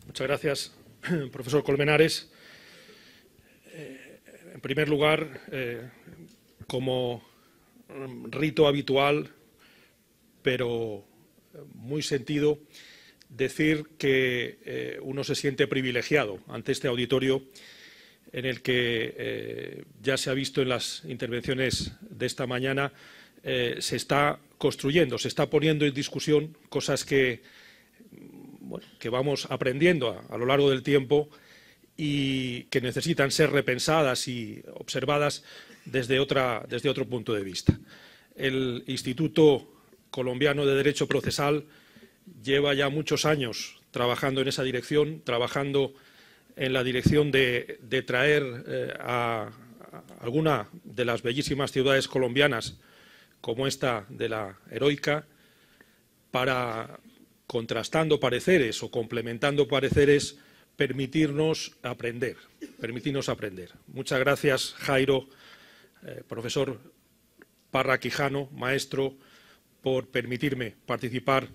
Muchas gracias, profesor Colmenares. En primer lugar, como rito habitual, pero muy sentido, decir que uno se siente privilegiado ante este auditorio en el que ya se ha visto en las intervenciones de esta mañana, se está construyendo, se está poniendo en discusión cosas que vamos aprendiendo a lo largo del tiempo y que necesitan ser repensadas y observadas desde otro punto de vista. El Instituto Colombiano de Derecho Procesal lleva ya muchos años trabajando en esa dirección, trabajando en la dirección de traer a alguna de las bellísimas ciudades colombianas, como esta de la Heroica, para, contrastando pareceres o complementando pareceres, permitirnos aprender. Muchas gracias, Jairo, profesor Parra Quijano, maestro, por permitirme participar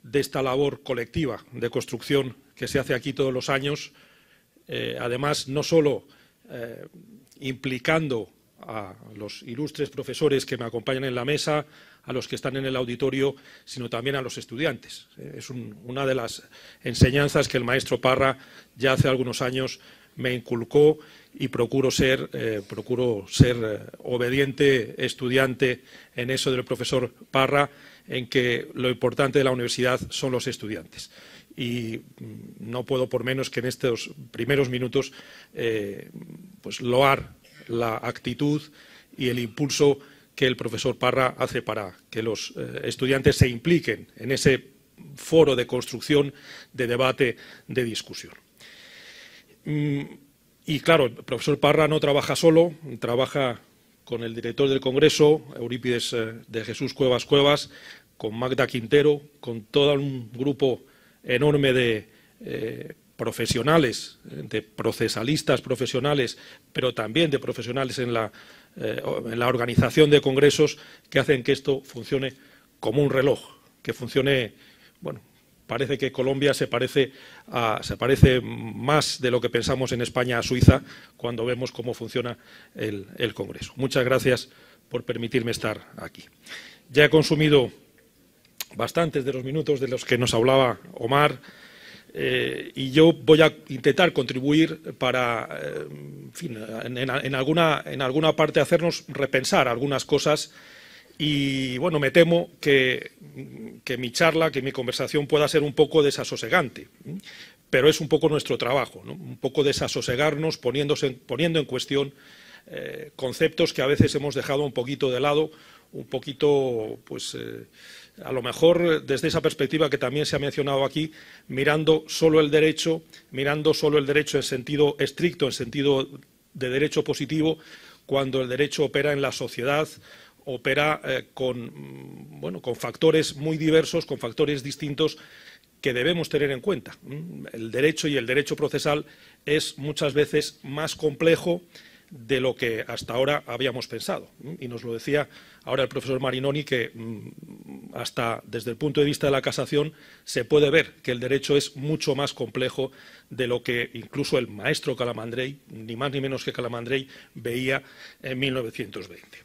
de esta labor colectiva de construcción que se hace aquí todos los años, además no solo implicando a los ilustres profesores que me acompañan en la mesa, a los que están en el auditorio, sino también a los estudiantes. Es una de las enseñanzas que el maestro Parra ya hace algunos años me inculcó y procuro ser obediente estudiante en eso del profesor Parra, en que lo importante de la universidad son los estudiantes. Y no puedo por menos que en estos primeros minutos loar la actitud y el impulso que el profesor Parra hace para que los estudiantes se impliquen en ese foro de construcción, de debate, de discusión. Y claro, el profesor Parra no trabaja solo, trabaja con el director del Congreso, Eurípides de Jesús Cuevas Cuevas, con Magda Quintero, con todo un grupo enorme de profesionales, de procesalistas profesionales, pero también de profesionales en la organización de congresos, que hacen que esto funcione como un reloj, que funcione, parece que Colombia se parece más de lo que pensamos en España a Suiza cuando vemos cómo funciona el Congreso. Muchas gracias por permitirme estar aquí. Ya he consumido bastantes de los minutos de los que nos hablaba Omar, y yo voy a intentar contribuir para, en alguna parte hacernos repensar algunas cosas. Y me temo que mi charla, que mi conversación pueda ser un poco desasosegante, pero es un poco nuestro trabajo, ¿no? Un poco desasosegarnos poniendo en cuestión conceptos que a veces hemos dejado un poquito de lado, un poquito, a lo mejor desde esa perspectiva que también se ha mencionado aquí, mirando solo el derecho en sentido estricto, en sentido de derecho positivo, cuando el derecho opera en la sociedad, opera con factores muy diversos, con factores distintos que debemos tener en cuenta. El derecho y el derecho procesal es muchas veces más complejo de lo que hasta ahora habíamos pensado. Y nos lo decía ahora el profesor Marinoni, que hasta desde el punto de vista de la casación se puede ver que el derecho es mucho más complejo de lo que incluso el maestro Calamandrei, ni más ni menos que Calamandrei, veía en 1920.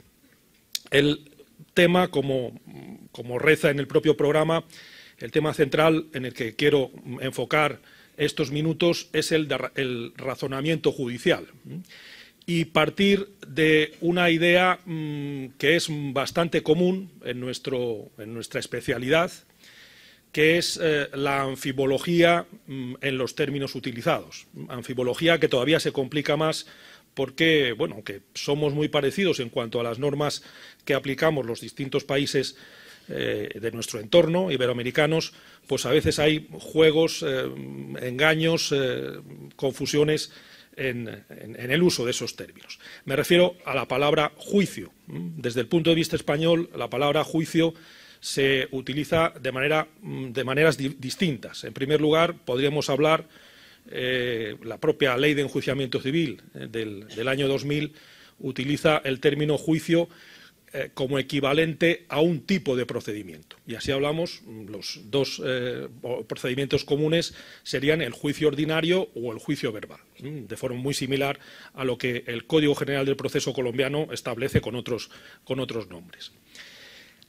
El tema, como reza en el propio programa, el tema central en el que quiero enfocar estos minutos es el razonamiento judicial. Y partir de una idea que es bastante común en nuestra especialidad, que es la anfibología en los términos utilizados. Anfibología que todavía se complica más porque, aunque somos muy parecidos en cuanto a las normas que aplicamos los distintos países de nuestro entorno, iberoamericanos, pues a veces hay juegos, engaños, confusiones en el uso de esos términos. Me refiero a la palabra juicio. Desde el punto de vista español, la palabra juicio se utiliza de maneras distintas. En primer lugar, podríamos hablar la propia Ley de Enjuiciamiento Civil del año 2000 utiliza el término juicio como equivalente a un tipo de procedimiento. Y así hablamos, los dos procedimientos comunes serían el juicio ordinario o el juicio verbal, de forma muy similar a lo que el Código General del Proceso colombiano establece con otros nombres.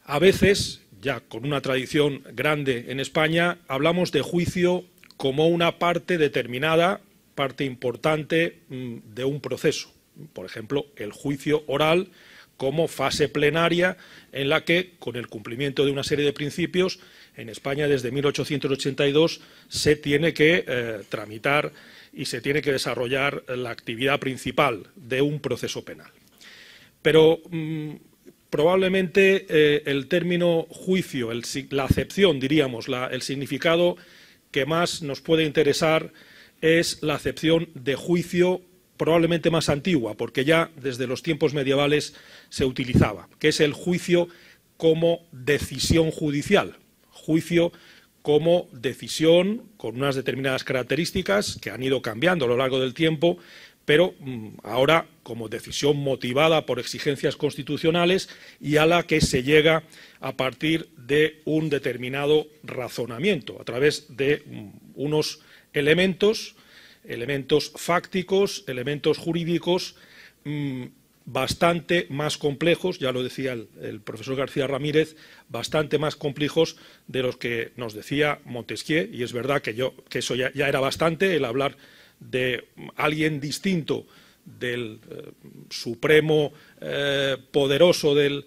A veces, ya con una tradición grande en España, hablamos de juicio como una parte determinada, parte importante de un proceso. Por ejemplo, el juicio oral como fase plenaria en la que, con el cumplimiento de una serie de principios, en España desde 1882 se tiene que tramitar y se tiene que desarrollar la actividad principal de un proceso penal. Pero probablemente el término juicio, la acepción, diríamos, el significado que más nos puede interesar es la acepción de juicio probablemente más antigua, porque ya desde los tiempos medievales se utilizaba, que es el juicio como decisión judicial, juicio como decisión con unas determinadas características que han ido cambiando a lo largo del tiempo, pero ahora como decisión motivada por exigencias constitucionales y a la que se llega a partir de un determinado razonamiento, a través de unos elementos fácticos, elementos jurídicos bastante más complejos, ya lo decía el profesor García Ramírez, bastante más complejos de los que nos decía Montesquieu, y es verdad que eso ya era bastante, el hablar de alguien distinto del supremo poderoso del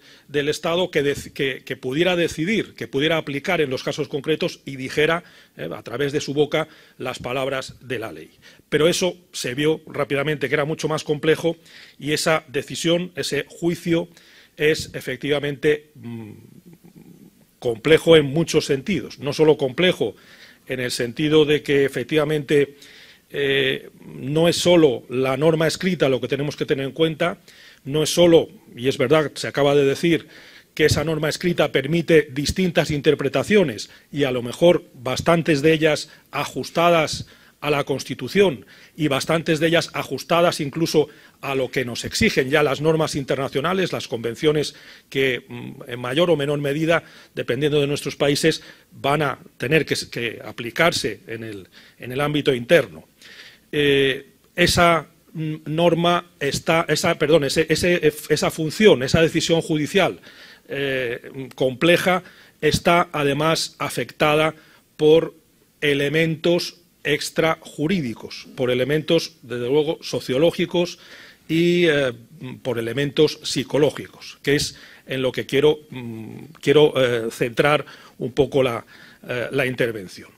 Estado que pudiera decidir, que pudiera aplicar en los casos concretos y dijera a través de su boca las palabras de la ley. Pero eso se vio rápidamente que era mucho más complejo y esa decisión, ese juicio es efectivamente complejo en muchos sentidos. No solo complejo en el sentido de que efectivamente no es solo la norma escrita lo que tenemos que tener en cuenta, no es solo, y es verdad, se acaba de decir, que esa norma escrita permite distintas interpretaciones y a lo mejor bastantes de ellas ajustadas a la Constitución y bastantes de ellas ajustadas incluso a lo que nos exigen ya las normas internacionales, las convenciones que en mayor o menor medida, dependiendo de nuestros países, van a tener que aplicarse en el ámbito interno. Esa norma esa función, esa decisión judicial compleja está además afectada por elementos extrajurídicos, por elementos, desde luego, sociológicos y por elementos psicológicos, que es en lo que quiero centrar un poco la intervención.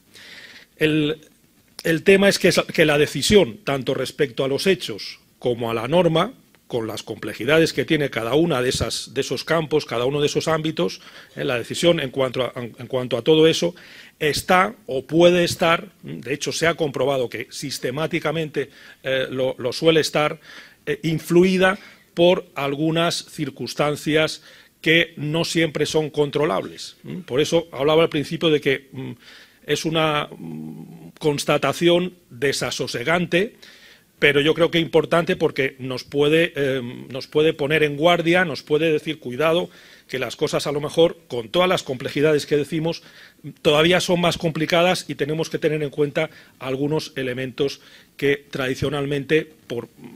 El tema es que la decisión, tanto respecto a los hechos como a la norma, con las complejidades que tiene cada uno de esos campos, cada uno de esos ámbitos, la decisión en cuanto a todo eso está o puede estar, de hecho se ha comprobado que sistemáticamente lo suele estar, influida por algunas circunstancias que no siempre son controlables. Por eso hablaba al principio de que es una constatación desasosegante, pero yo creo que importante porque nos puede poner en guardia, nos puede decir cuidado, que las cosas a lo mejor, con todas las complejidades que decimos, todavía son más complicadas y tenemos que tener en cuenta algunos elementos que tradicionalmente,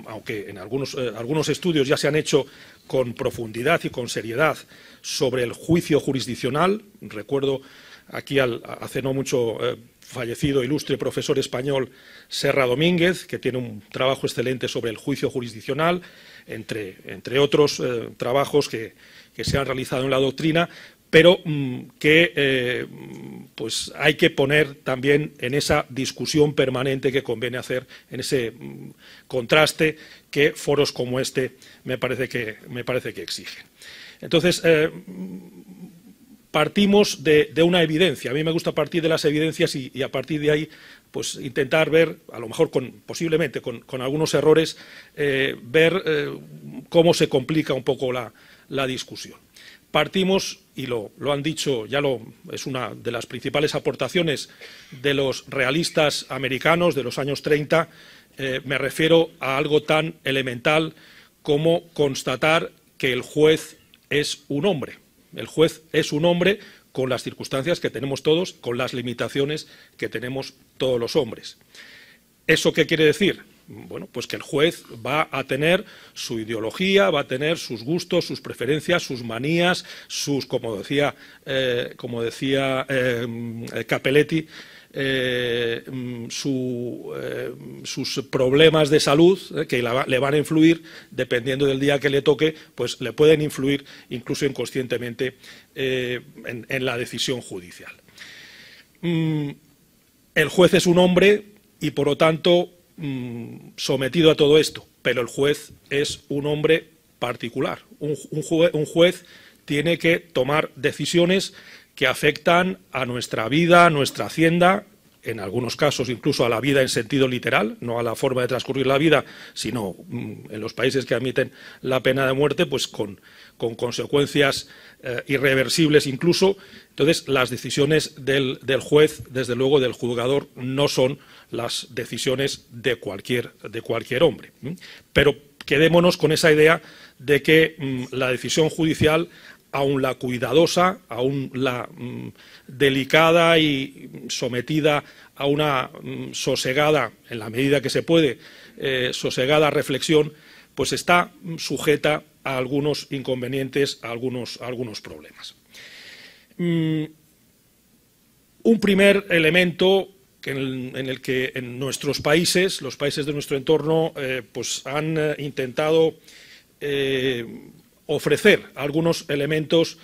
aunque en algunos estudios ya se han hecho con profundidad y con seriedad sobre el juicio jurisdiccional, recuerdo aquí hace no mucho fallecido ilustre profesor español Serra Domínguez, que tiene un trabajo excelente sobre el juicio jurisdiccional, entre otros trabajos que se han realizado en la doctrina, pero que pues hay que poner también en esa discusión permanente que conviene hacer, en ese contraste que foros como este me parece que exigen. Entonces, partimos de una evidencia. A mí me gusta partir de las evidencias y a partir de ahí pues intentar ver, a lo mejor posiblemente con algunos errores, ver cómo se complica un poco la discusión. Partimos, y lo han dicho, es una de las principales aportaciones de los realistas americanos de los años 30, me refiero a algo tan elemental como constatar que el juez es un hombre. El juez es un hombre con las circunstancias que tenemos todos, con las limitaciones que tenemos todos los hombres. ¿Eso qué quiere decir? Bueno, pues que el juez va a tener su ideología, va a tener sus gustos, sus preferencias, sus manías, sus, como decía Capelletti, sus problemas de salud que le van a influir, dependiendo del día que le toque, pues le pueden influir incluso inconscientemente en la decisión judicial. El juez es un hombre y, por lo tanto, sometido a todo esto, pero el juez es un hombre particular. Un juez tiene que tomar decisiones que afectan a nuestra vida, a nuestra hacienda, en algunos casos incluso a la vida en sentido literal, no a la forma de transcurrir la vida, sino en los países que admiten la pena de muerte, pues con consecuencias irreversibles incluso. Entonces, las decisiones del juez, desde luego del juzgador, no son las decisiones de cualquier hombre. Pero quedémonos con esa idea de que la decisión judicial, aun la cuidadosa, aun la delicada y sometida a una sosegada, en la medida que se puede, sosegada reflexión, pues está sujeta a algunos inconvenientes, a algunos problemas. Un primer elemento en el que en nuestros países, los países de nuestro entorno, pues han intentado ofrecer algunos elementos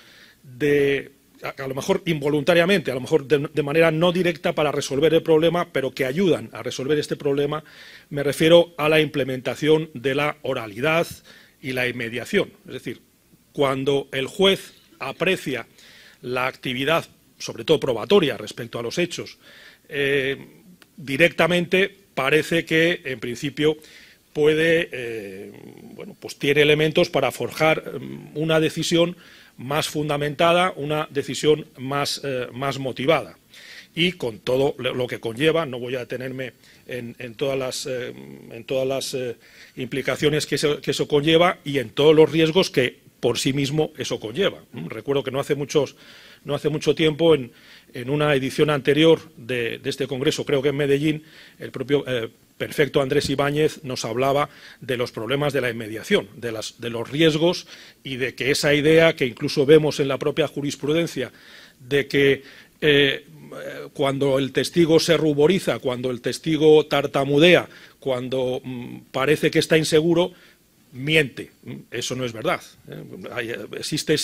a lo mejor involuntariamente, a lo mejor de manera no directa para resolver el problema, pero que ayudan a resolver este problema. Me refiero a la implementación de la oralidad y la inmediación. Es decir, cuando el juez aprecia la actividad, sobre todo probatoria, respecto a los hechos, directamente, parece que, en principio, puede, pues tiene elementos para forjar una decisión más fundamentada, una decisión más motivada. Y con todo lo que conlleva, no voy a detenerme en todas las implicaciones que eso conlleva y en todos los riesgos que por sí mismo eso conlleva. Recuerdo que no hace mucho tiempo, en una edición anterior de este congreso, creo que en Medellín, el propio perfecto Andrés Ibáñez nos hablaba de los problemas de la inmediación, de los riesgos y de que esa idea que incluso vemos en la propia jurisprudencia de que cuando el testigo se ruboriza, cuando el testigo tartamudea, cuando parece que está inseguro, miente. Eso no es verdad. Existe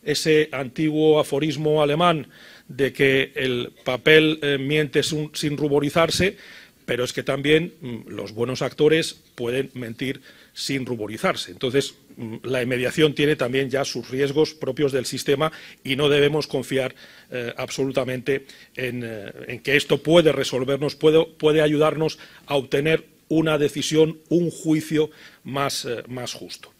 ese antiguo aforismo alemán de que el papel miente sin ruborizarse, pero es que también los buenos actores pueden mentir sin ruborizarse. Entonces, la inmediación tiene también ya sus riesgos propios del sistema y no debemos confiar absolutamente en que esto puede resolvernos, puede ayudarnos a obtener una decisión, un juicio más justo.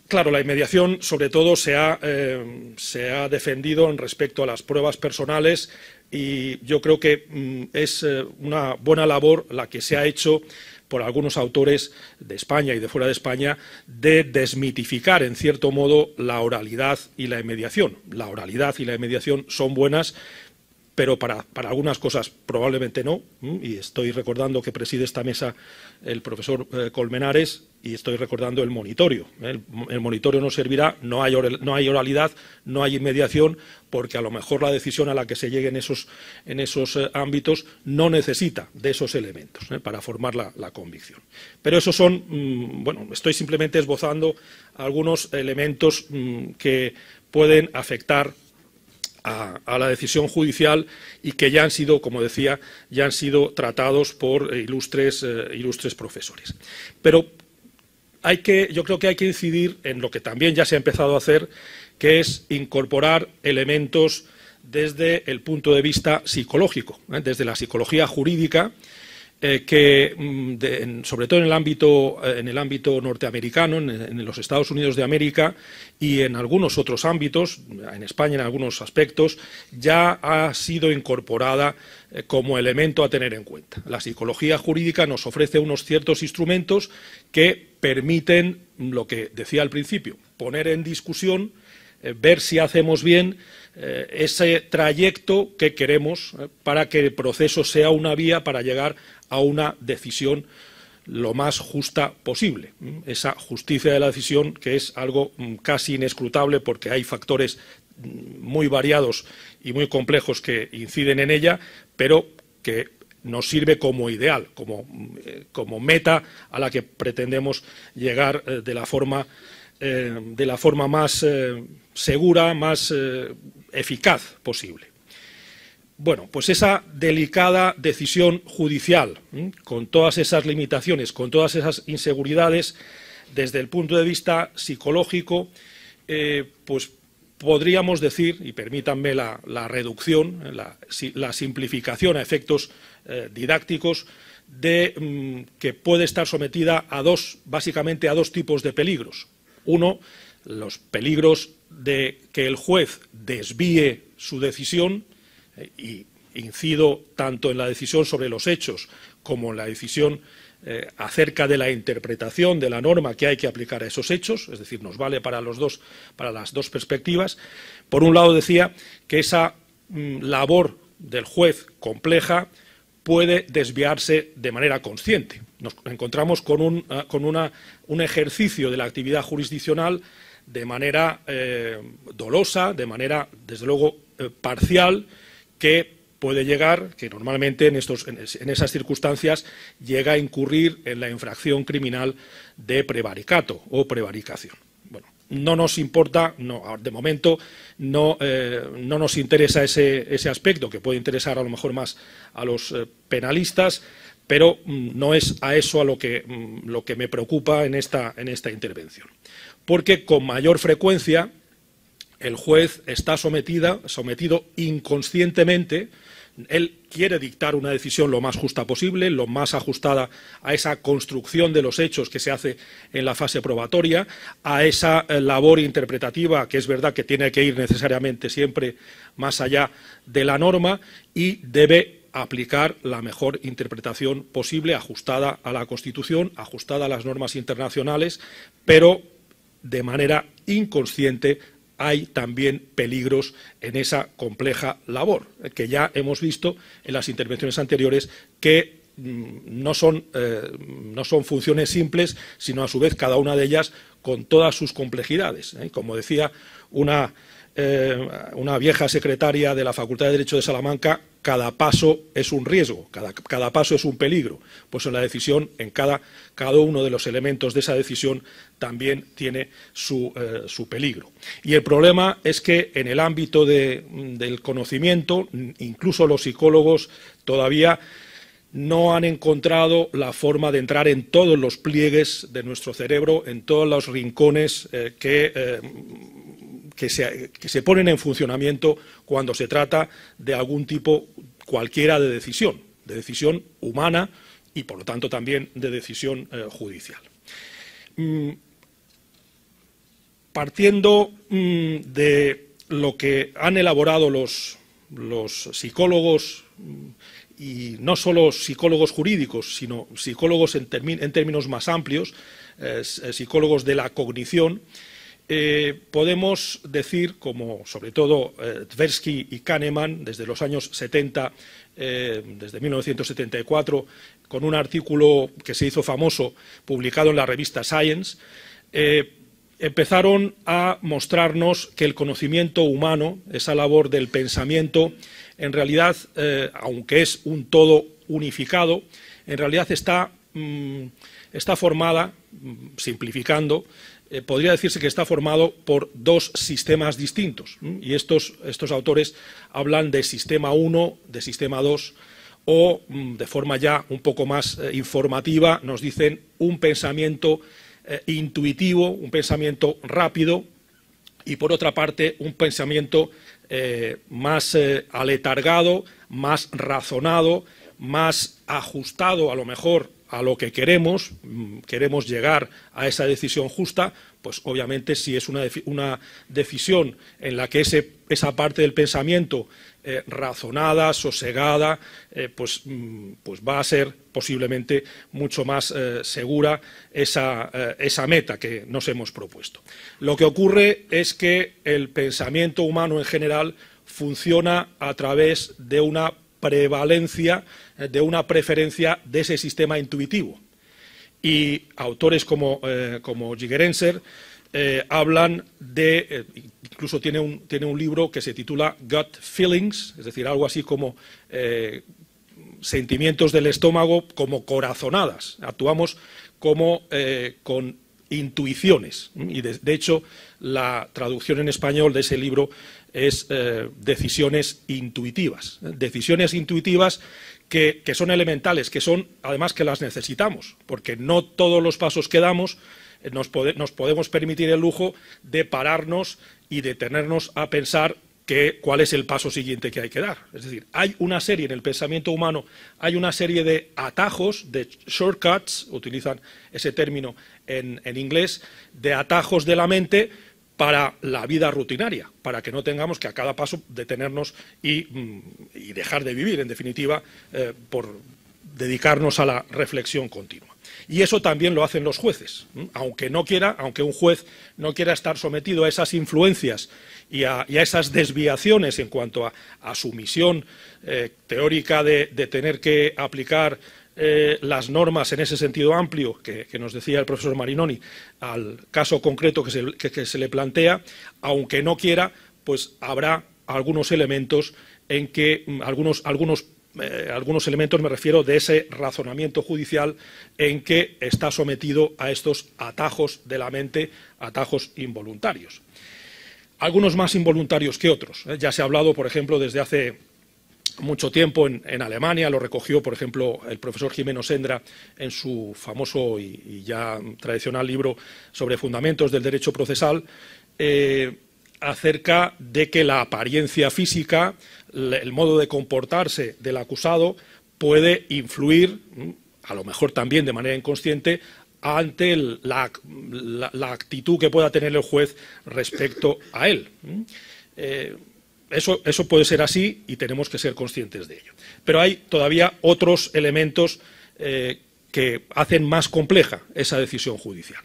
Claro, la inmediación, sobre todo, se ha defendido en respecto a las pruebas personales y yo creo que es una buena labor la que se ha hecho por algunos autores de España y de fuera de España de desmitificar, en cierto modo, la oralidad y la inmediación. La oralidad y la inmediación son buenas, pero para algunas cosas probablemente no, y estoy recordando que preside esta mesa el profesor Colmenares y estoy recordando el monitorio. El monitorio no servirá, no hay oralidad, no hay inmediación, porque a lo mejor la decisión a la que se llegue en esos ámbitos no necesita de esos elementos para formar la convicción. Pero esos son, estoy simplemente esbozando algunos elementos que pueden afectar a la decisión judicial y que ya han sido, como decía, ya han sido tratados por ilustres profesores. Pero yo creo que hay que incidir en lo que también ya se ha empezado a hacer, que es incorporar elementos desde el punto de vista psicológico, desde la psicología jurídica, sobre todo en el ámbito norteamericano, en los Estados Unidos de América y en algunos otros ámbitos, en España en algunos aspectos, ya ha sido incorporada como elemento a tener en cuenta. La psicología jurídica nos ofrece unos ciertos instrumentos que permiten, lo que decía al principio, poner en discusión, ver si hacemos bien ese trayecto que queremos para que el proceso sea una vía para llegar a una decisión lo más justa posible. Esa justicia de la decisión, que es algo casi inescrutable porque hay factores muy variados y muy complejos que inciden en ella, pero que nos sirve como ideal, como meta a la que pretendemos llegar de la forma más segura, más eficaz posible. Bueno, pues esa delicada decisión judicial, con todas esas limitaciones, con todas esas inseguridades, desde el punto de vista psicológico, pues podríamos decir, y permítanme la reducción, la simplificación a efectos didácticos, de que puede estar sometida básicamente a dos tipos de peligros. Uno, los peligros de que el juez desvíe su decisión, y incido tanto en la decisión sobre los hechos como en la decisión acerca de la interpretación de la norma que hay que aplicar a esos hechos, es decir, nos vale para las dos perspectivas. Por un lado, decía que esa labor del juez compleja puede desviarse de manera consciente. Nos encontramos con un ejercicio de la actividad jurisdiccional de manera dolosa, de manera, desde luego, parcial, que puede llegar, que normalmente en esas circunstancias llega a incurrir en la infracción criminal de prevaricato o prevaricación. Bueno, no nos importa, de momento no nos interesa ese aspecto, que puede interesar a lo mejor más a los penalistas, pero no es a eso a lo que me preocupa en esta intervención. Porque con mayor frecuencia el juez está sometido inconscientemente. Él quiere dictar una decisión lo más justa posible, lo más ajustada a esa construcción de los hechos que se hace en la fase probatoria, a esa labor interpretativa, que es verdad que tiene que ir necesariamente siempre más allá de la norma, y debe aplicar la mejor interpretación posible, ajustada a la Constitución, ajustada a las normas internacionales, pero de manera inconsciente hay también peligros en esa compleja labor, que ya hemos visto en las intervenciones anteriores, que no son funciones simples, sino a su vez cada una de ellas con todas sus complejidades. Como decía una vieja secretaria de la Facultad de Derecho de Salamanca, cada paso es un riesgo, cada paso es un peligro. Pues en la decisión, en cada uno de los elementos de esa decisión también tiene su peligro. Y el problema es que en el ámbito del conocimiento, incluso los psicólogos todavía no han encontrado la forma de entrar en todos los pliegues de nuestro cerebro, en todos los rincones que se ponen en funcionamiento cuando se trata de algún tipo cualquiera de decisión humana y, por lo tanto, también de decisión judicial. Partiendo de lo que han elaborado los psicólogos, y no solo psicólogos jurídicos, sino psicólogos en términos más amplios, psicólogos de la cognición, podemos decir, como sobre todo Tversky y Kahneman, desde los años 70, desde 1974, con un artículo que se hizo famoso, publicado en la revista Science, empezaron a mostrarnos que el conocimiento humano, esa labor del pensamiento, en realidad, aunque es un todo unificado, en realidad está formada, simplificando, podría decirse que está formado por dos sistemas distintos, y estos autores hablan de sistema 1, de sistema 2, o de forma ya un poco más informativa nos dicen un pensamiento intuitivo, un pensamiento rápido, y por otra parte un pensamiento más aletargado, más razonado, más ajustado a lo mejor a lo que queremos llegar a esa decisión justa, pues obviamente si es una decisión en la que esa parte del pensamiento razonada, sosegada, pues va a ser posiblemente mucho más segura esa meta que nos hemos propuesto. Lo que ocurre es que el pensamiento humano en general funciona a través de una prevalencia, de una preferencia de ese sistema intuitivo. Y autores como Gigerenzer hablan de, incluso tiene un libro que se titula Gut Feelings, es decir, algo así como sentimientos del estómago como corazonadas. Actuamos como con intuiciones. Y de hecho, la traducción en español de ese libro es decisiones intuitivas. Decisiones intuitivas que son elementales, que son además que las necesitamos, porque no todos los pasos que damos nos podemos permitir el lujo de pararnos y detenernos a pensar cuál es el paso siguiente que hay que dar. Es decir, hay una serie en el pensamiento humano, hay una serie de atajos, de shortcuts, utilizan ese término en inglés, de atajos de la mente para la vida rutinaria, para que no tengamos que a cada paso detenernos y dejar de vivir, en definitiva, por dedicarnos a la reflexión continua. Y eso también lo hacen los jueces, aunque un juez no quiera estar sometido a esas influencias y a esas desviaciones en cuanto a su misión teórica de tener que aplicar las normas en ese sentido amplio que nos decía el profesor Marinoni al caso concreto que se le plantea, aunque no quiera, pues habrá algunos elementos en que algunos elementos, me refiero, de ese razonamiento judicial en que está sometido a estos atajos de la mente, atajos involuntarios. Algunos más involuntarios que otros. Ya se ha hablado, por ejemplo, desde hace mucho tiempo en Alemania, lo recogió, por ejemplo, el profesor Jimeno Sendra en su famoso y ya tradicional libro sobre fundamentos del derecho procesal, acerca de que la apariencia física, el modo de comportarse del acusado puede influir, a lo mejor también de manera inconsciente, ante la actitud que pueda tener el juez respecto a él. Eso puede ser así y tenemos que ser conscientes de ello. Pero hay todavía otros elementos que hacen más compleja esa decisión judicial.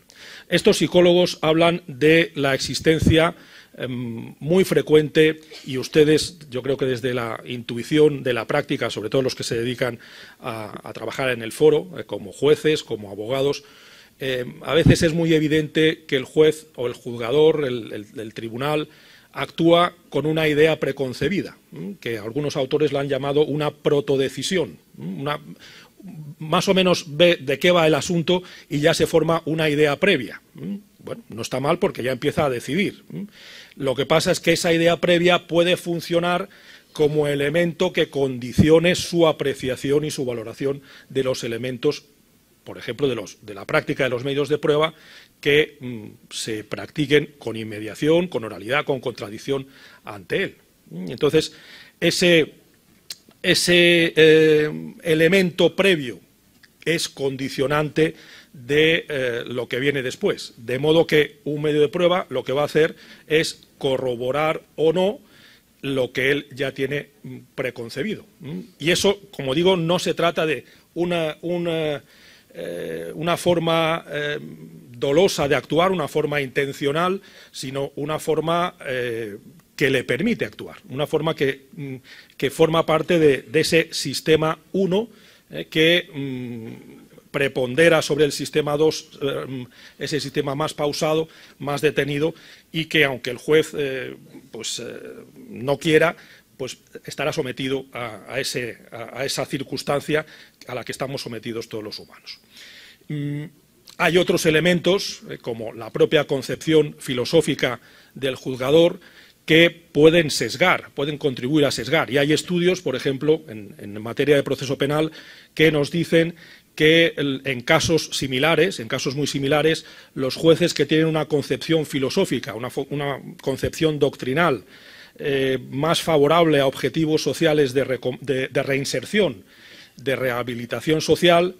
Estos psicólogos hablan de la existencia muy frecuente, y ustedes, yo creo que desde la intuición de la práctica, sobre todo los que se dedican a trabajar en el foro, como jueces, como abogados, a veces es muy evidente que el juez o el juzgador, el tribunal, actúa con una idea preconcebida, que algunos autores la han llamado una protodecisión. Más o menos ve de qué va el asunto y ya se forma una idea previa. Bueno, no está mal porque ya empieza a decidir. Lo que pasa es que esa idea previa puede funcionar como elemento que condicione su apreciación y su valoración de los elementos, por ejemplo, de la práctica de los medios de prueba que se practiquen con inmediación, con oralidad, con contradicción ante él. Entonces, ese elemento previo es condicionante de lo que viene después, de modo que un medio de prueba lo que va a hacer es corroborar o no lo que él ya tiene preconcebido. Y eso, como digo, no se trata de una forma dolosa de actuar, una forma intencional, sino una forma que le permite actuar, una forma que forma parte de ese sistema 1 que prepondera sobre el sistema 2, ese sistema más pausado, más detenido, y que aunque el juez no quiera, pues estará sometido a esa circunstancia a la que estamos sometidos todos los humanos. Hay otros elementos, como la propia concepción filosófica del juzgador, que pueden sesgar, pueden contribuir a sesgar. Y hay estudios, por ejemplo, en materia de proceso penal, que nos dicen que en casos similares, en casos muy similares, los jueces que tienen una concepción filosófica, una concepción doctrinal más favorable a objetivos sociales de reinserción de rehabilitación social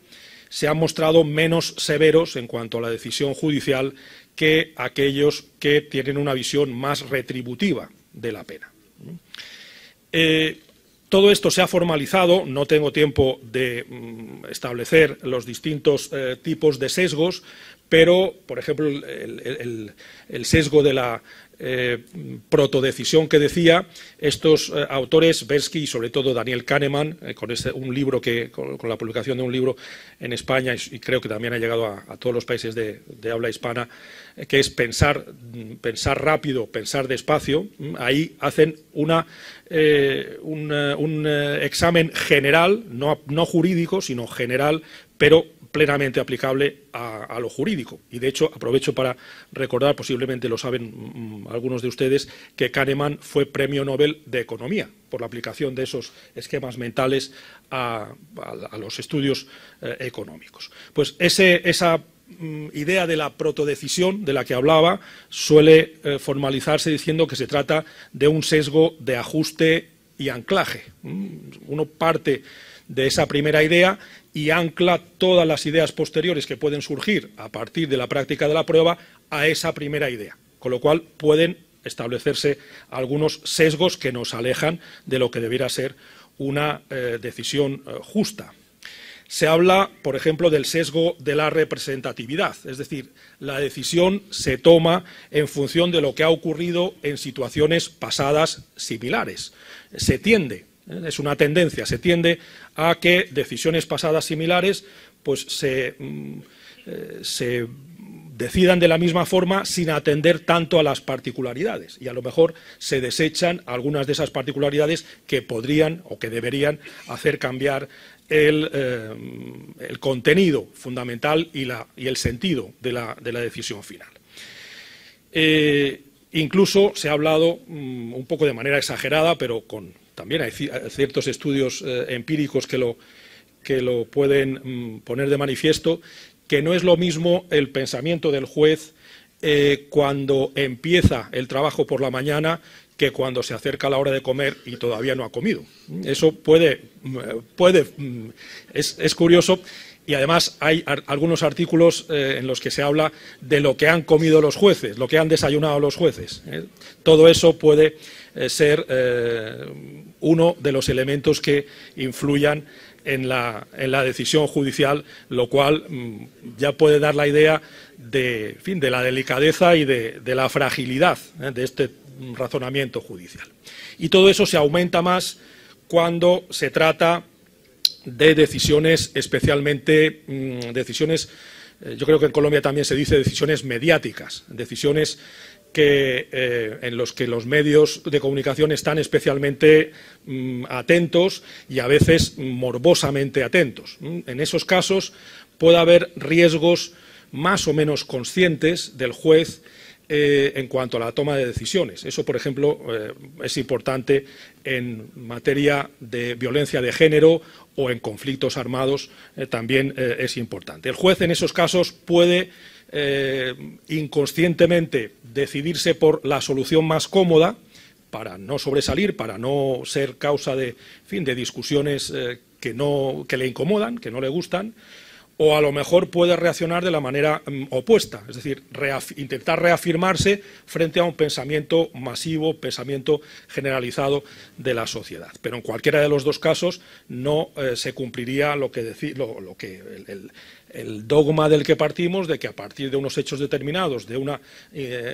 se han mostrado menos severos en cuanto a la decisión judicial que aquellos que tienen una visión más retributiva de la pena. Todo esto se ha formalizado, no tengo tiempo de establecer los distintos tipos de sesgos, pero, por ejemplo, el sesgo de la protodecisión que decía, estos autores, Tversky y sobre todo Daniel Kahneman, con la publicación de un libro en España, y creo que también ha llegado a todos los países de habla hispana, que es pensar rápido, pensar despacio. Ahí hacen un examen general, no jurídico, sino general, pero plenamente aplicable a lo jurídico. Y, de hecho, aprovecho para recordar, posiblemente lo saben algunos de ustedes, que Kahneman fue Premio Nobel de Economía por la aplicación de esos esquemas mentales a los estudios económicos. Pues esa idea de la protodecisión de la que hablaba suele formalizarse diciendo que se trata de un sesgo de ajuste y anclaje. Uno parte de esa primera idea y ancla todas las ideas posteriores que pueden surgir a partir de la práctica de la prueba a esa primera idea, con lo cual pueden establecerse algunos sesgos que nos alejan de lo que debiera ser una decisión justa. Se habla, por ejemplo, del sesgo de la representatividad, es decir, la decisión se toma en función de lo que ha ocurrido en situaciones pasadas similares. Se tiende, es una tendencia, se tiende a que decisiones pasadas similares pues se decidan de la misma forma sin atender tanto a las particularidades, y a lo mejor se desechan algunas de esas particularidades que podrían o que deberían hacer cambiar el contenido fundamental y el sentido de la decisión final. Incluso se ha hablado un poco de manera exagerada, pero también hay ciertos estudios empíricos que lo pueden poner de manifiesto, que no es lo mismo el pensamiento del juez cuando empieza el trabajo por la mañana que cuando se acerca la hora de comer y todavía no ha comido. Eso es curioso, y además hay algunos artículos en los que se habla de lo que han comido los jueces, lo que han desayunado los jueces. Todo eso puede ser uno de los elementos que influyan en la decisión judicial, lo cual ya puede dar la idea de la delicadeza y de la fragilidad de este razonamiento judicial. Y todo eso se aumenta más cuando se trata de decisiones, especialmente yo creo que en Colombia también se dice decisiones mediáticas, decisiones en los que los medios de comunicación están especialmente atentos y a veces morbosamente atentos. En esos casos puede haber riesgos más o menos conscientes del juez en cuanto a la toma de decisiones. Eso, por ejemplo, es importante en materia de violencia de género o en conflictos armados, también es importante. El juez en esos casos puede inconscientemente decidirse por la solución más cómoda para no sobresalir, para no ser causa de discusiones que le incomodan, que no le gustan, o a lo mejor puede reaccionar de la manera opuesta, es decir, intentar reafirmarse frente a un pensamiento masivo, pensamiento generalizado de la sociedad. Pero en cualquiera de los dos casos no se cumpliría el dogma del que partimos, de que a partir de unos hechos determinados, de una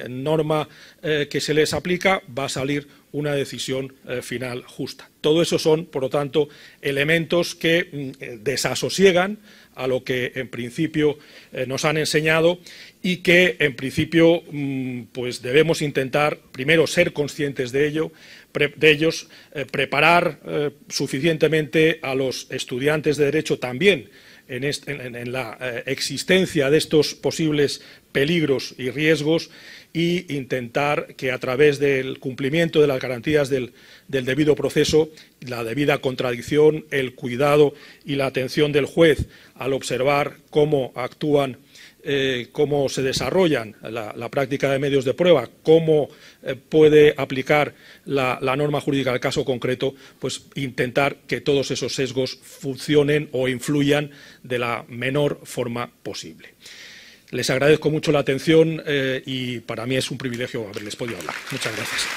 norma que se les aplica, va a salir una decisión final justa. Todo eso son, por lo tanto, elementos que desasosiegan a lo que en principio nos han enseñado y que en principio pues debemos intentar primero ser conscientes de ellos, preparar suficientemente a los estudiantes de Derecho también en la existencia de estos posibles peligros y riesgos, y intentar que a través del cumplimiento de las garantías del debido proceso, la debida contradicción, el cuidado y la atención del juez al observar cómo actúan cómo se desarrollan la práctica de medios de prueba, cómo puede aplicar la norma jurídica al caso concreto, pues intentar que todos esos sesgos funcionen o influyan de la menor forma posible. Les agradezco mucho la atención y para mí es un privilegio haberles podido hablar. Muchas gracias.